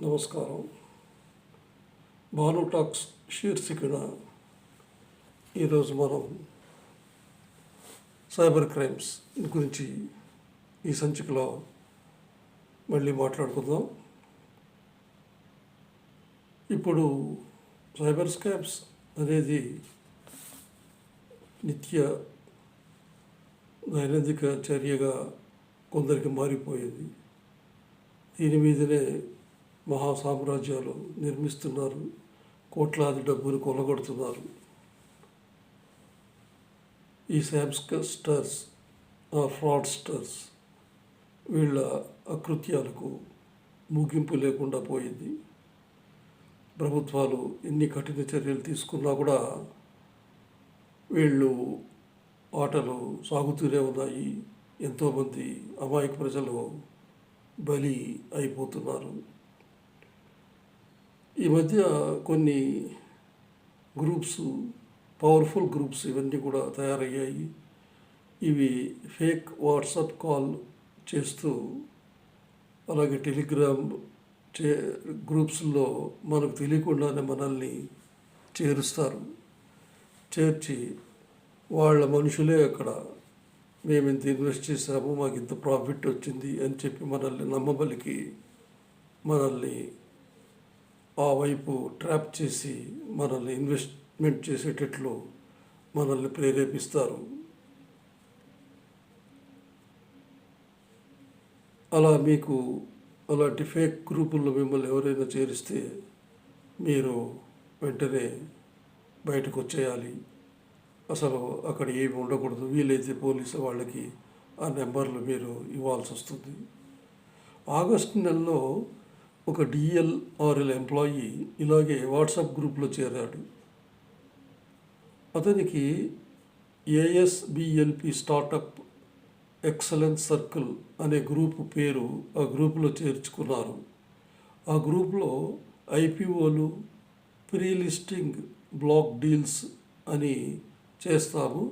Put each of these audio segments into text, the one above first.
నమస్కారం. భాను టాక్స్ శీర్షికన ఈరోజు మనం సైబర్ క్రైమ్స్ గురించి ఈ సంచికలో మళ్ళీ మాట్లాడుకుందాం. ఇప్పుడు సైబర్ స్కామ్స్ అనేది నిత్య దైనందిక చర్యగా కొందరికి మారిపోయింది. దీని మీదనే మహా సామ్రాజ్యాలు నిర్మిస్తున్నారు, కోట్లాది డబ్బును కొల్లగొడుతున్నారు. ఈ స్కామ్స్టర్స్, ఫ్రాడ్స్టర్స్ వీళ్ళ అకృత్యాలకు ముగింపు లేకుండా పోయింది. ప్రభుత్వాలు ఎన్ని కఠిన చర్యలు తీసుకున్నా కూడా వీళ్ళు ఆటలు సాగుతూనే ఉన్నాయి. ఎంతోమంది అమాయక ప్రజలు బలి అయిపోతున్నారు. ఈ మధ్య కొన్ని గ్రూప్స్, పవర్ఫుల్ గ్రూప్స్ ఇవన్నీ కూడా తయారయ్యాయి. ఇవి ఫేక్ వాట్సాప్ కాల్ చేస్తూ, అలాగే టెలిగ్రామ్ గ్రూప్స్లో మనకు తెలియకుండానే మనల్ని చేరుస్తారు. చేర్చి వాళ్ళ మనుషులే అక్కడ మేము ఇంత ఇన్వెస్ట్ చేసాము, మాకు ఇంత ప్రాఫిట్ వచ్చింది అని చెప్పి మనల్ని నమ్మబలికి మనల్ని ఆ వైపు ట్రాప్ చేసి మనల్ని ఇన్వెస్ట్మెంట్ చేసేటట్లు మనల్ని ప్రేరేపిస్తారు. అలా మీకు అలాంటి ఫేక్ గ్రూపుల్లో మిమ్మల్ని ఎవరైనా చేరిస్తే మీరు వెంటనే బయటకు వచ్చేయాలి. అసలు అక్కడ ఏమి ఉండకూడదు. వీలైతే పోలీసు వాళ్ళకి ఆ నెంబర్లు మీరు ఇవ్వాల్సి వస్తుంది. ఆగస్టు నెలలో ఒక DLRL ఎంప్లాయీ ఇలాగే వాట్సాప్ గ్రూప్లో చేరాడు. అతనికి ASBLP స్టార్టప్ ఎక్సలెన్స్ సర్కిల్ అనే గ్రూపు పేరు ఆ గ్రూపులో చేర్చుకున్నారు. ఆ గ్రూప్లో IPOలు, ప్రీ లిస్టింగ్ బ్లాక్ డీల్స్ అని చేస్తాము.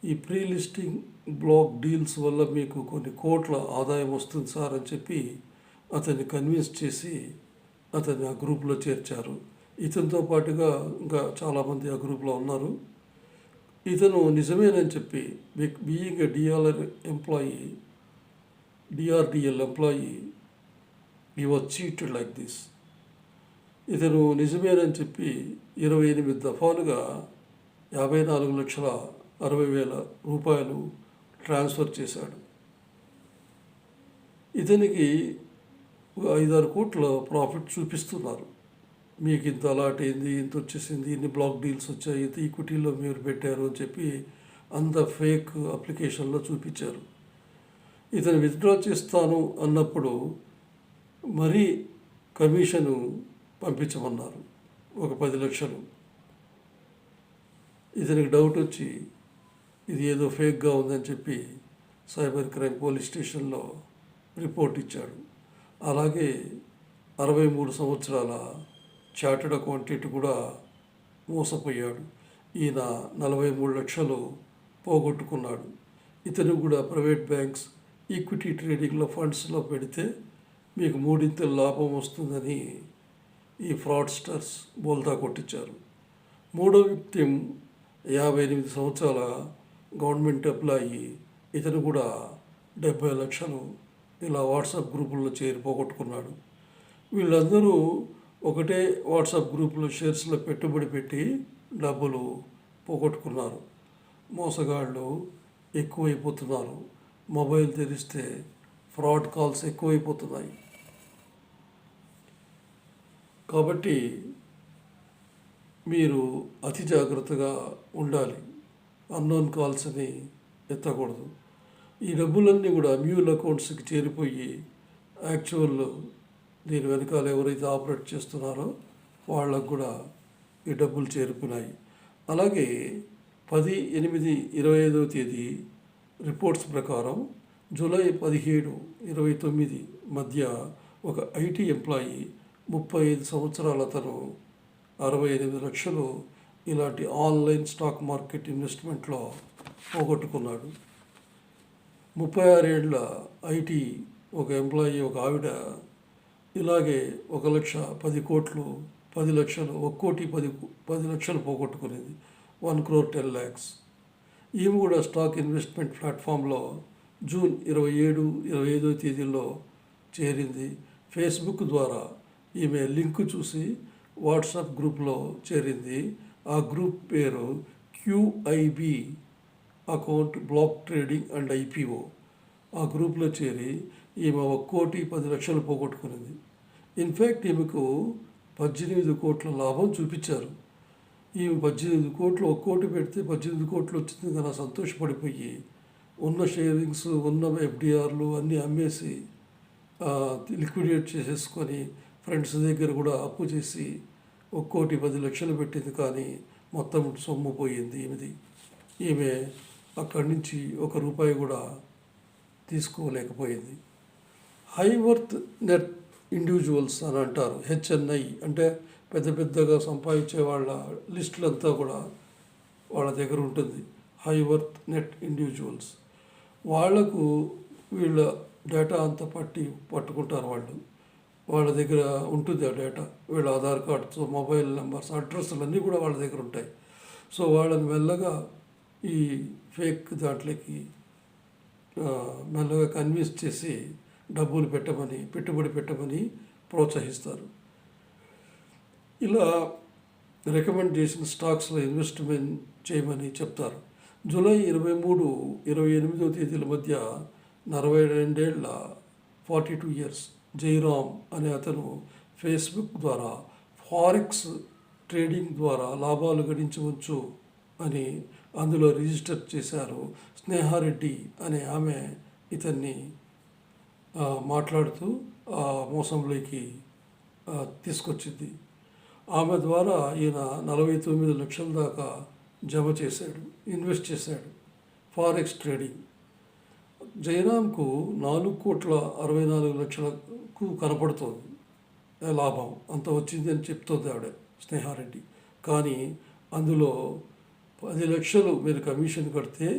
ఈ ప్రీ లిస్టింగ్ బ్లాక్ డీల్స్ వల్ల మీకు కొన్ని కోట్ల ఆదాయం వస్తుంది సార్ అని చెప్పి అతన్ని కన్విన్స్ చేసి అతన్ని ఆ గ్రూప్లో చేర్చారు. ఇతనితో పాటుగా ఇంకా చాలామంది ఆ గ్రూప్లో ఉన్నారు. ఇతను నిజమేనని చెప్పి బీయింగ్ ఏ DRDL ఎంప్లాయీ ఈ వాజ్ చీటెడ్ లైక్ దిస్. ఇతను నిజమేనని చెప్పి 28 దఫాలుగా 54,60,000 రూపాయలు ట్రాన్స్ఫర్ చేశాడు. ఇతనికి 5-6 కోట్ల ప్రాఫిట్ చూపిస్తున్నారు. మీకు ఇంత అలాట్ అయింది, ఇంత వచ్చేసింది, ఇన్ని బ్లాక్ డీల్స్ వచ్చాయి, ఇంత ఈక్విటీలో మీరు పెట్టారు అని చెప్పి అంత ఫేక్ అప్లికేషన్లో చూపించారు. ఇతను విత్డ్రా చేస్తాను అన్నప్పుడు మరీ కమిషను పంపించమన్నారు, ఒక 10 లక్షలు. ఇతనికి డౌట్ వచ్చి ఇది ఏదో ఫేక్గా ఉందని చెప్పి సైబర్ క్రైమ్ పోలీస్ స్టేషన్లో రిపోర్ట్ ఇచ్చాడు. అలాగే 63 సంవత్సరాల చార్టెడ్ అకౌంటెంట్ కూడా మోసపోయాడు. ఈయన 43 లక్షలు పోగొట్టుకున్నాడు. ఇతను కూడా ప్రైవేట్ బ్యాంక్స్, ఈక్విటీ ట్రేడింగ్లో ఫండ్స్లో పెడితే మీకు 3 లాభం వస్తుందని ఈ ఫ్రాడ్స్టర్స్ బోల్తా కొట్టించారు. మూడో వ్యక్తి 58 సంవత్సరాల గవర్నమెంట్ ఎంప్లాయీ. ఇతను కూడా 70 లక్షలు ఇలా వాట్సాప్ గ్రూపుల్లో చేరి పోగొట్టుకున్నాడు. వీళ్ళందరూ ఒకటే వాట్సాప్ గ్రూపులో షేర్స్లో పెట్టుబడి పెట్టి డబ్బులు పోగొట్టుకున్నారు. మోసగాళ్ళు ఎక్కువైపోతున్నారు. మొబైల్ తెరిస్తే ఫ్రాడ్ కాల్స్ ఎక్కువైపోతున్నాయి. కాబట్టి మీరు అతి జాగ్రత్తగా ఉండాలి. అన్నోన్ కాల్స్ని ఎత్తకూడదు. ఈ డబ్బులన్నీ కూడా మ్యూల్ అకౌంట్స్కి చేరిపోయి యాక్చువల్ దీని వెనకాల ఎవరైతే ఆపరేట్ చేస్తున్నారో వాళ్ళకు కూడా ఈ డబ్బులు చేరుకున్నాయి. అలాగే 10/8/25 రిపోర్ట్స్ ప్రకారం జూలై 17-29 మధ్య ఒక IT ఎంప్లాయీ 35 సంవత్సరాల అతను 68 లక్షలు ఇలాంటి ఆన్లైన్ స్టాక్ మార్కెట్ ఇన్వెస్ట్మెంట్లో పోగొట్టుకున్నాడు. 36 ఏళ్ళ IT ఒక ఎంప్లాయీ, ఒక ఆవిడ ఇలాగే 1,10,10,00,00,000 10,00,000 1,10,10,00,000 పోగొట్టుకునేది. 1,10,00,000. ఈమె కూడా స్టాక్ ఇన్వెస్ట్మెంట్ ప్లాట్ఫామ్లో జూన్ 27, 25 తేదీల్లో చేరింది. ఫేస్బుక్ ద్వారా ఈమె లింక్ చూసి వాట్సాప్ గ్రూప్లో చేరింది. ఆ గ్రూప్ పేరు QIB account block trading and IPO. ఆ గ్రూప్లో చేరి ఈమె 1,10,00,000 పోగొట్టుకునేది. ఇన్ఫ్యాక్ట్ ఈమెకు 18 కోట్ల లాభం చూపించారు. ఈమె 18 కోట్లు 1 కోటి పెడితే 18 కోట్లు వచ్చింది కదా సంతోషపడిపోయి ఉన్న షేరింగ్స్ ఉన్న FDRలు అన్నీ అమ్మేసి లిక్విడేట్ చేసేసుకొని ఫ్రెండ్స్ దగ్గర కూడా అప్పు చేసి 1,10,00,000 పెట్టింది. కానీ మొత్తం సొమ్ము పోయింది ఈమెది. ఈమె అక్కడి నుంచి 1 రూపాయి కూడా తీసుకోలేకపోయింది. హై వర్త్ నెట్ ఇండివిజువల్స్ అని అంటారు. HNI అంటే పెద్ద పెద్దగా సంపాదించే వాళ్ళ లిస్టులంతా కూడా వాళ్ళ దగ్గర ఉంటుంది. హై వర్త్ నెట్ ఇండివిజువల్స్ వాళ్లకు వీళ్ళ డేటా అంతా పట్టుకుంటారు. వాళ్ళ దగ్గర ఉంటుంది ఆ డేటా. వీళ్ళ ఆధార్ కార్డ్స్, మొబైల్ నెంబర్స్, అడ్రస్లు అన్నీ కూడా వాళ్ళ దగ్గర ఉంటాయి. సో వాళ్ళని మెల్లగా ఈ ఫేక్ దాంట్లోకి మెల్లగా కన్విన్స్ చేసి డబ్బులు పెట్టుబడి పెట్టమని ప్రోత్సహిస్తారు. ఇలా రికమెండ్ చేసిన స్టాక్స్లో ఇన్వెస్ట్మెంట్ చేయమని చెప్తారు. జూలై 23, 28 తేదీల మధ్య 42 ఏళ్ల 42 years జైరామ్ అనే అతను ఫేస్బుక్ ద్వారా ఫారెక్స్ ట్రేడింగ్ ద్వారా లాభాలు గడించవచ్చు అని అందులో రిజిస్టర్ చేశారు. స్నేహారెడ్డి అనే ఆమె ఇతన్ని మాట్లాడుతూ ఆ మోసంలోకి తీసుకొచ్చింది. ఆమె ద్వారా ఈయన 49 లక్షల దాకా ఇన్వెస్ట్ చేశాడు ఫారెక్స్ ట్రేడింగ్. జయరామ్కు 4,64,00,000 కనపడుతోంది లాభం. అంత వచ్చింది అని చెప్తోంది ఆవిడ స్నేహారెడ్డి. కానీ అందులో 10 లక్షలు మీరు కమిషన్ కడితే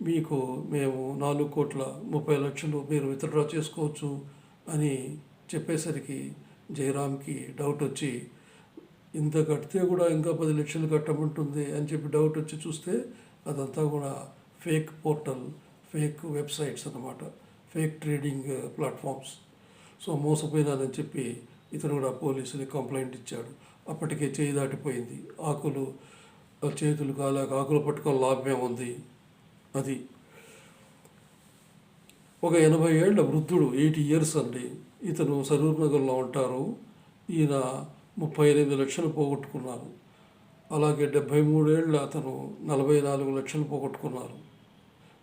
మీకు మేము 4,30,00,000 మీరు విత్డ్రా చేసుకోవచ్చు అని చెప్పేసరికి జయరామ్కి డౌట్ వచ్చి, ఇంత కడితే కూడా ఇంకా 10 లక్షలు కట్టమంటుంది అని చెప్పి డౌట్ వచ్చి చూస్తే అదంతా కూడా ఫేక్ పోర్టల్, ఫేక్ వెబ్సైట్స్ అన్నమాట, ఫేక్ ట్రేడింగ్ ప్లాట్ఫామ్స్. సో మోసపోయినానని చెప్పి ఇతను కూడా పోలీసులకు కంప్లైంట్ ఇచ్చాడు. అప్పటికే చేయి దాటిపోయింది. చేతులు కాలేక ఆకులు పట్టుకొని లాభమే ఉంది. అది ఒక 80 ఏళ్ల వృద్ధుడు, 80 years అండి. ఇతను సరూర్ నగర్లో ఉంటారు. ఈయన 38 లక్షలు పోగొట్టుకున్నారు. అలాగే 73 ఏళ్ళ అతను 44 లక్షలు పోగొట్టుకున్నారు.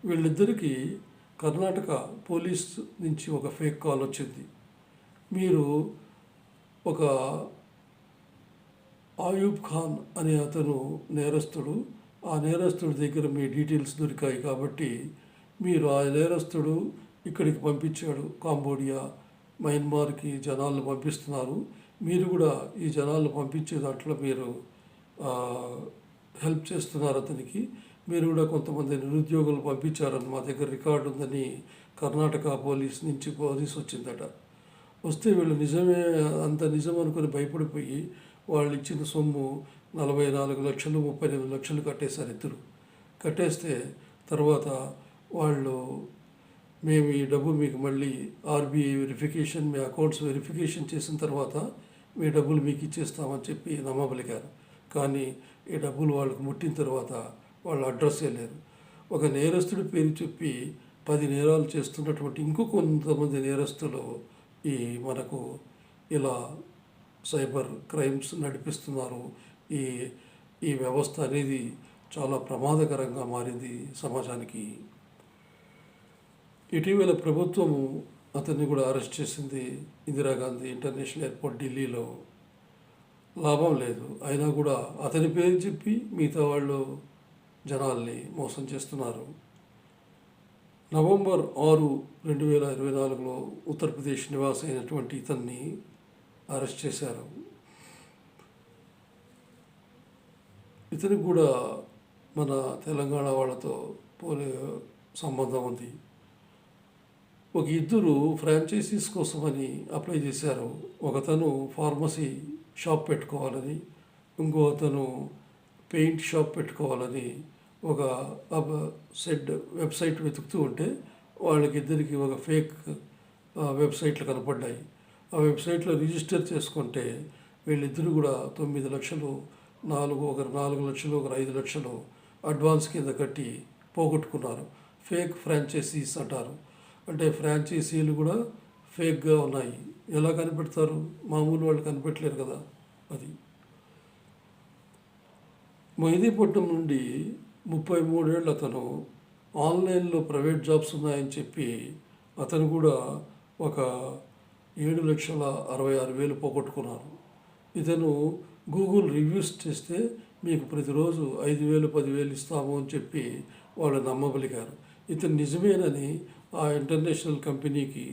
వీళ్ళిద్దరికీ కర్ణాటక పోలీస్ నుంచి ఒక ఫేక్ కాల్ వచ్చింది. మీరు ఒక ఆయూబ్ ఖాన్ అనే అతను నేరస్తుడు, ఆ నేరస్తుడి దగ్గర మీ డీటెయిల్స్ దొరికాయి కాబట్టి మీరు ఆ నేరస్తుడు ఇక్కడికి పంపించాడు, కాంబోడియా, మయన్మార్కి జనాలను పంపిస్తున్నారు, మీరు కూడా ఈ జనాలను పంపించే దాంట్లో మీరు హెల్ప్ చేస్తున్నారు అతనికి, మీరు కూడా కొంతమంది నిరుద్యోగులు పంపించారని మా దగ్గర రికార్డు ఉందని కర్ణాటక పోలీస్ వచ్చిందట. వస్తే వీళ్ళు నిజమే, అంత నిజం అనుకుని భయపడిపోయి వాళ్ళు ఇచ్చిన సొమ్ము 44 లక్షలు 38 లక్షలు కట్టేశారు ఇద్దరు. కట్టేస్తే తర్వాత వాళ్ళు, మేము ఈ డబ్బు మీకు మళ్ళీ RBI వెరిఫికేషన్, మీ అకౌంట్స్ వెరిఫికేషన్ చేసిన తర్వాత మీ డబ్బులు మీకు ఇచ్చేస్తామని చెప్పి నమ్మబలికారు. కానీ ఈ డబ్బులు వాళ్ళకు ముట్టిన తర్వాత వాళ్ళ అడ్రస్ లేరు. ఒక నేరస్తుడి పేరు చెప్పి 10 నేరాలు చేస్తున్నటువంటి ఇంకో కొంతమంది నేరస్తులు మనకు ఇలా సైబర్ క్రైమ్స్ నడిపిస్తున్నారు. ఈ వ్యవస్థ అనేది చాలా ప్రమాదకరంగా మారింది సమాజానికి. ఇటీవల ప్రభుత్వము అతన్ని కూడా అరెస్ట్ చేసింది. ఇందిరాగాంధీ ఇంటర్నేషనల్ ఎయిర్పోర్ట్ ఢిల్లీలో. లాభం లేదు. అయినా కూడా అతని పేరు చెప్పి మిగతా వాళ్ళు జనాల్ని మోసం చేస్తున్నారు. నవంబర్ 6, 2024లో ఉత్తరప్రదేశ్ నివాసి అయినటువంటి ఇతన్ని అరెస్ట్ చేశారు. ఇతనికి కూడా మన తెలంగాణ వాళ్ళతో సంబంధం ఉంది. ఒక ఇద్దరు ఫ్రాంచైజీస్ కోసమని అప్లై చేశారు. ఒకతను ఫార్మసీ షాప్ పెట్టుకోవాలని, ఇంకో అతను పెయింట్ షాప్ పెట్టుకోవాలని ఒక సెడ్ వెబ్సైట్ వెతుకుతూ ఉంటే వాళ్ళకిద్దరికి ఒక ఫేక్ వెబ్సైట్లు కనపడ్డాయి. ఆ వెబ్సైట్లో రిజిస్టర్ చేసుకుంటే వీళ్ళిద్దరూ కూడా 9 లక్షలు, ఒకరు 4 లక్షలు, ఒకరు 5 లక్షలు అడ్వాన్స్ కింద కట్టి పోగొట్టుకున్నారు. ఫేక్ ఫ్రాంచైజీస్ అంటారు. అంటే ఫ్రాంచైజీలు కూడా ఫేక్గా ఉన్నాయి. ఎలా కనిపెడతారు? మామూలు వాళ్ళు కనిపెట్టలేరు కదా. అది మెహదీపట్నం నుండి 33 ఏళ్ళ అతను ఆన్లైన్లో ప్రైవేట్ జాబ్స్ ఉన్నాయని చెప్పి అతను కూడా ఒక 7,66,000 పోగొట్టుకున్నారు. ఇతను గూగుల్ రివ్యూస్ చేస్తే మీకు ప్రతిరోజు 5,000, 10,000 ఇస్తాము అని చెప్పి వాళ్ళు నమ్మబలిగారు. ఇతను నిజమేనని ఆ ఇంటర్నేషనల్ కంపెనీకి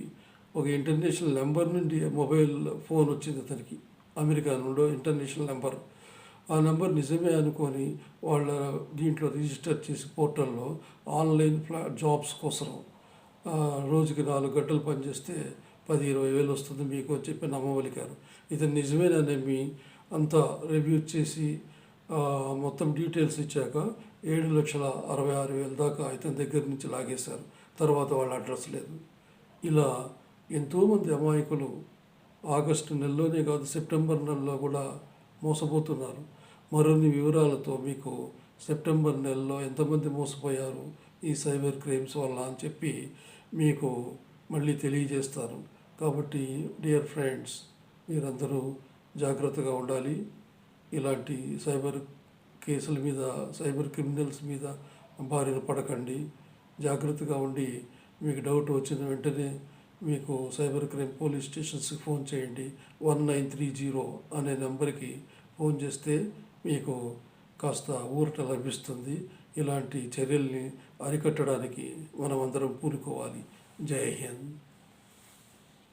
ఒక ఇంటర్నేషనల్ నెంబర్ నుండి మొబైల్ ఫోన్ వచ్చింది అతనికి. అమెరికా నుండి ఇంటర్నేషనల్ నెంబర్. ఆ నెంబర్ నిజమే అనుకొని వాళ్ళ దీంట్లో రిజిస్టర్ చేసి పోర్టల్లో ఆన్లైన్ జాబ్స్ కోసం రోజుకి 4 గంటలు పనిచేస్తే 10-20 వేలు వస్తుంది మీకు అని చెప్పి నమ్మవలికారు. ఇతను నిజమేనా నమ్మి అంతా రివ్యూ చేసి మొత్తం డీటెయిల్స్ ఇచ్చాక 7,66,000 దాకా ఇతని దగ్గర నుంచి లాగేశారు. తర్వాత వాళ్ళ అడ్రస్ లేదు. ఇలా ఎంతోమంది అమాయకులు ఆగస్టు నెలలోనే కాదు, సెప్టెంబర్ నెలలో కూడా మోసపోతున్నారు. మరిన్ని వివరాలతో మీకు సెప్టెంబర్ నెలలో ఎంతమంది మోసపోయారు ఈ సైబర్ క్రైమ్స్ వల్ల అని చెప్పి మీకు మళ్ళీ తెలియజేస్తాను. కాబట్టి డియర్ ఫ్రెండ్స్, మీరందరూ జాగ్రత్తగా ఉండాలి. ఇలాంటి సైబర్ కేసుల మీద, సైబర్ క్రిమినల్స్ మీద బారిన పడకండి. జాగ్రత్తగా ఉండి మీకు డౌట్ వచ్చిన వెంటనే మీకు సైబర్ క్రైమ్ పోలీస్ స్టేషన్స్కి ఫోన్ చేయండి. 1930 అనే నెంబర్కి ఫోన్ చేస్తే మీకు కాస్త ఊరట లభిస్తుంది. ఇలాంటి చర్యల్ని అరికట్టడానికి మనం అందరం పూనుకోవాలి. జై హింద్.